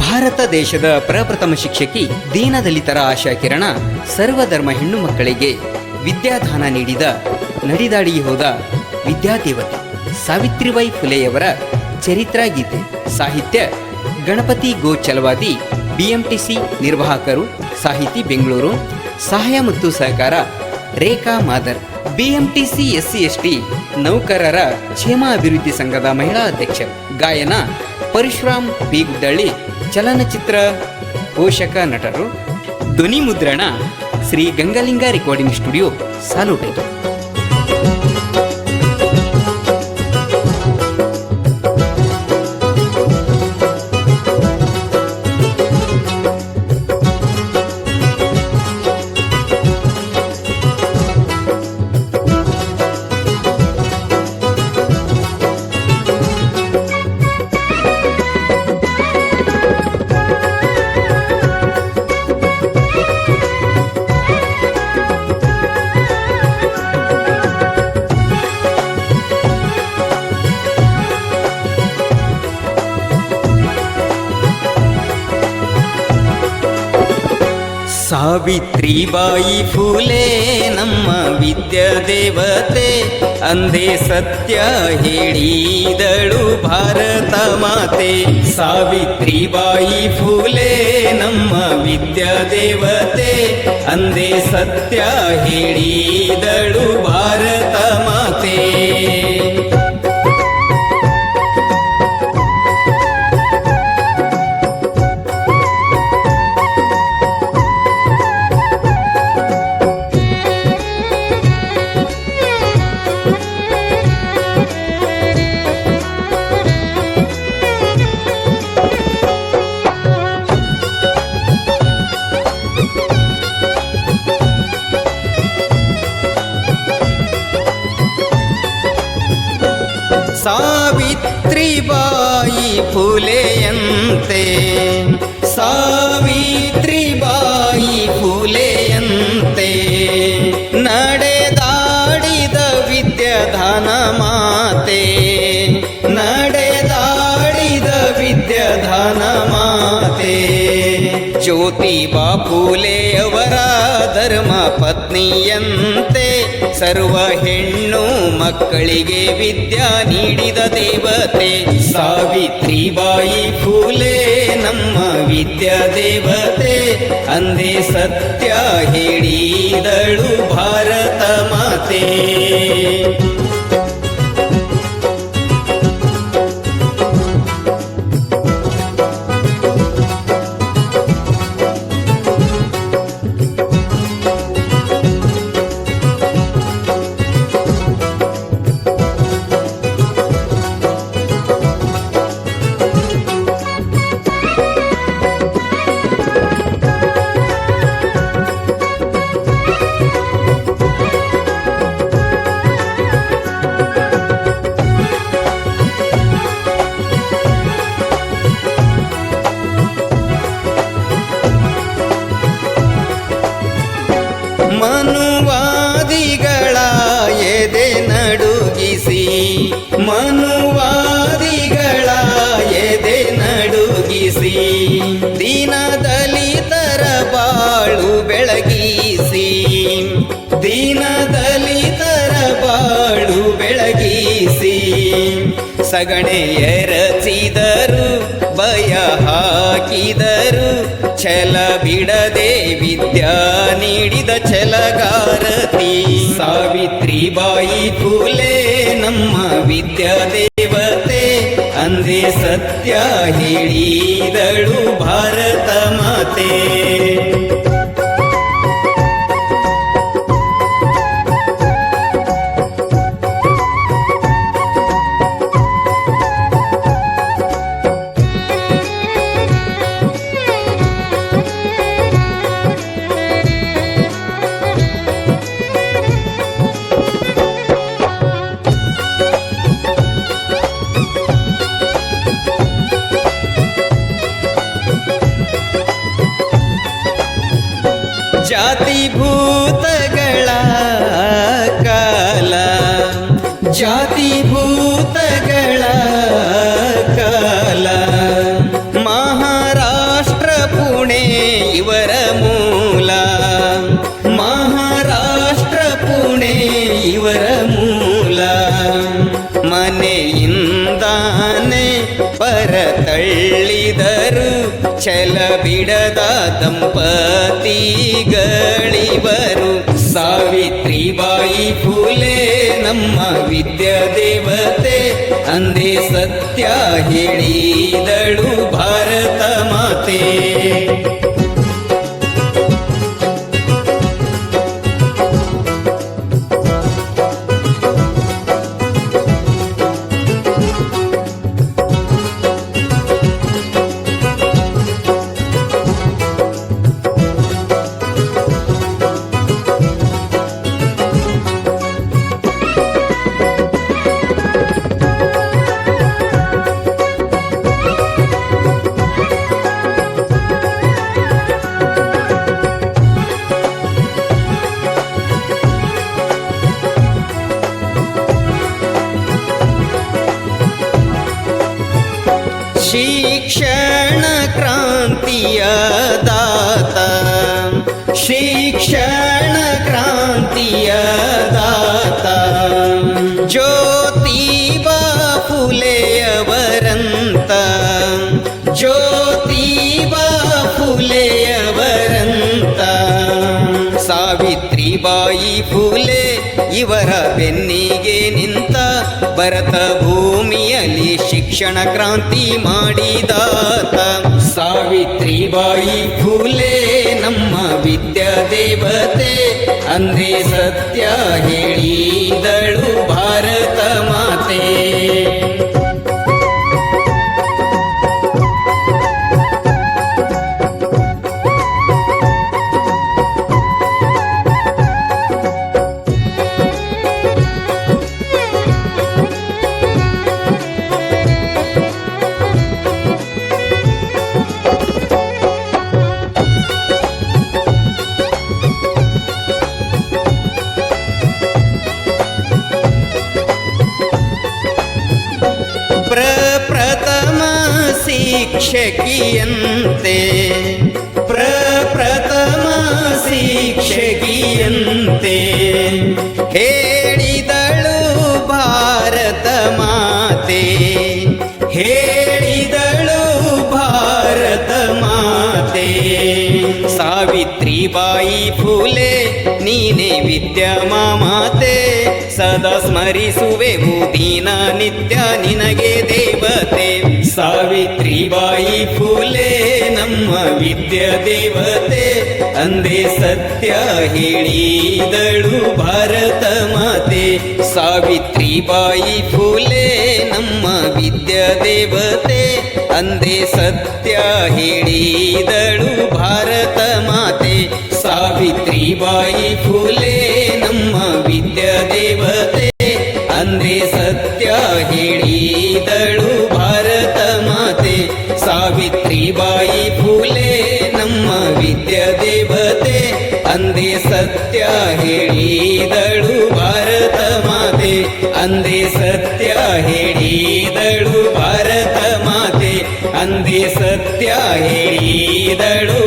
ಭಾರತ ದೇಶದ ಪ್ರಪ್ರಥಮ ಶಿಕ್ಷಕಿ, ದೀನದಲಿತರ ಆಶಾಕಿರಣ, ಸರ್ವಧರ್ಮ ಹೆಣ್ಣು ಮಕ್ಕಳಿಗೆ ವಿದ್ಯಾದಾನ ನೀಡಿದ, ನಡೆದಾಡಿ ಹೋದ ವಿದ್ಯಾದೇವತೆ ಸಾವಿತ್ರಿಬಾಯಿ ಫುಲೆಯವರ ಚರಿತ್ರಾ ಗೀತೆ. ಸಾಹಿತ್ಯ ಗಣಪತಿ ಗೋ ಚಲವಾದಿ, BMTC ನಿರ್ವಾಹಕರು, ಸಾಹಿತಿ ಬೆಂಗಳೂರು. ಸಹಾಯ ಮತ್ತು ಸಹಕಾರ ರೇಖಾ ಮಾದರ್, BMTC SC/ST ನೌಕರರ ಕ್ಷೇಮ ಅಭಿವೃದ್ಧಿ ಸಂಘದ ಮಹಿಳಾ ಅಧ್ಯಕ್ಷ. ಗಾಯನ ಪರಶುರಾಮ್ ಬಿ ಗುಡ್ಡಳ್ಳಿ. ಚಲನಚಿತ್ರ ಪೋಷಕ ನಟರು. ಧ್ವನಿ ಮುದ್ರಣ ಶ್ರೀ ಗಂಗಲಿಂಗ ರೆಕಾರ್ಡಿಂಗ್ ಸ್ಟುಡಿಯೋ, ಸಾಲುಟೆದು. ಸಾವಿತ್ರಿಬಾಯಿ ಫುಲೆ ನಮ್ಮ ವಿದ್ಯಾದೇವತೆ, ಅಂದೇ ಸತ್ಯ ಹೇಳಿದಳು ಭಾರತ ಮಾತೆ. ಸಾವಿತ್ರಿಬಾಯಿ ಫುಲೆ ನಮ್ಮ ವಿದ್ಯಾದೇವತೆ, ಅಂದೇ ಸತ್ಯ ಹೇಳಿದಳು ಭಾರತ ಮಾತೆ. ಸಾವಿತ್ರಿಬಾಯಿ ಫುಲೆಯಂತೆ, ಸಾವಿತ್ರಿಬಾಯಿ ಫುಲೆಯಂತೆ ನಡೆದಾಡಿದ ವಿದ್ಯಾದಾನ ಮಾತೆ, ನಡೆದಾಡಿದ ವಿದ್ಯಾದಾನ ಮಾತೆ. ಜ್ಯೋತಿಬಾ ಫುಲೆಯವರ ಧರ್ಮ ಪತ್ನಿಯಂತೆ, ಸರ್ವ ಹೆಣ್ಣು ಮಕ್ಕಳಿಗೆ ವಿದ್ಯಾ ನೀಡಿದ ದೇವತೆ. ಸಾವಿತ್ರಿಬಾಯಿ ಫುಲೆ ನಮ್ಮ ವಿದ್ಯಾದೇವತೆ, ಅಂದೇ ಸತ್ಯ ಹೇಳಿದಳು ಭಾರತ ಮಾತೆ. ಮನುವಾದಿಗಳ ಎದೆ ನಡುಗಿಸಿ, ಮನುವಾದಿಗಳ ಎದೆ ನಡುಗಿಸಿ, ದೀನದಲಿತರ ಬಾಳು ಬೆಳಗಿಸಿ, ದೀನದಲಿತರ ಬಾಳು ಬೆಳಗಿಸಿ. ಸಗಣೆ ಎರಚಿದರು, ಭಯ ಹಾಕಿದರು, ಛಲ ಬಿಡದೆ ವಿದ್ಯಾ ನೀಡಿದ ಛಲಗಾರತಿ. ಸಾವಿತ್ರಿಬಾಯಿ ಫುಲೆ ನಮ್ಮ ವಿದ್ಯಾದೇವತೆ, ಅಂದೇ ಸತ್ಯ ಹೇಳಿದಳು ಭಾರತ ಮಾತೆ. ಜಾತಿ ಭೂತಗಳ ಕಾಲ, ಜಾತಿ ಭೂತಗಳ ಕಾಲ, ಮಹಾರಾಜ ಭಾರ ತಳ್ಳಿದರು ಛಲ ಬಿಡದ ದಂಪತಿಗಳಿವರು. ಸಾವಿತ್ರಿಬಾಯಿ ಫುಲೆ ನಮ್ಮ ವಿದ್ಯಾದೇವತೆ, ಅಂದೇ ಸತ್ಯ ಹೇಳಿದಳು ಭಾರತ ಮಾತೆ. ಶಿಕ್ಷಣ ಕ್ರಾಂತಿಯ ದಾತ, ಶಿಕ್ಷಣ ಕ್ರಾಂತಿಯ ದಾತ ಜ್ಯೋತಿಬಾ ಫುಲೆಯವರಂತ, ಜ್ಯೋತಿಬಾ ಫುಲೆಯವರಂತ. ಸಾವಿತ್ರಿಬಾಯಿ ಫುಲೆ ಇವರ ಬೆನ್ನಿಗೆ ನಿಂತ, ಭರತ ಭೂಮಿಯಲ್ಲಿ ಶಿಕ್ಷಣ ಕ್ರಾಂತಿ ಮಾಡಿದಾತ. ಸಾವಿತ್ರಿಬಾಯಿ ಫುಲೆ ನಮ್ಮ ವಿದ್ಯಾದೇವತೆ, ಅಂದೇ ಸತ್ಯ ಹೇಳಿದಳು ಭಾರತ ಮಾತೆ. ಪ್ರಪ್ರಥಮ ಶಿಕ್ಷಕಿಯಂತೆ, ಪ್ರಪ್ರಥಮ ಶಿಕ್ಷಕಿಯಂತೆ ಹೇಳಿದಳು ಭಾರತ ಮಾತೆ, ಹೇಳಿದಳು ಭಾರತ ಮಾತೆ. ಸಾವಿತ್ರಿಬಾಯಿ ಫುಲೆ ನೀನೆ ವಿದ್ಯಾಮಾತೆ, ಸದಾ ಸ್ಮರಿಸುವೆವು ದಿನ ನಿತ್ಯ ನಿನಗೆ ದೇವತೆ. ಸಾವಿತ್ರಿಬಾಯಿ ಫುಲೆ ನಮ್ಮ ವಿದ್ಯಾದೇವತೆ, ಅಂದೇ ಸತ್ಯ ಹೇಳಿದಳು ಭಾರತ ಮಾತೆ. ಸಾವಿತ್ರಿಬಾಯಿ ಫುಲೆ ನಮ್ಮ ವಿದ್ಯಾದೇವತೆ, ಅಂದೇ ಸತ್ಯ ಹೇಳಿದಳು ಭಾರತ ಮಾತೆ. ಸಾವಿತ್ರಿಬಾಯಿ ಫುಲೆ ನಮ್ಮ ವಿದ್ಯಾದೇವತೆ, ಅಂದೇ ಸತ್ಯ ಹೇಳಿದಳು ಭಾರತ ಮಾತೆ. ಸಾವಿತ್ರಿಬಾಯಿ ಫುಲೆ ನಮ್ಮ ವಿದ್ಯಾದೇವತೆ, ಅಂದೇ ಸತ್ಯ ಹೇಳಿದಳು ಭಾರತ ಮಾತೆ. ಅಂದೇ ಸತ್ಯ ಹೇಳಿದಳು ಭಾರತ ಮಾತೆ, ಅಂದೇ ಸತ್ಯ ಹೇಳಿದಳು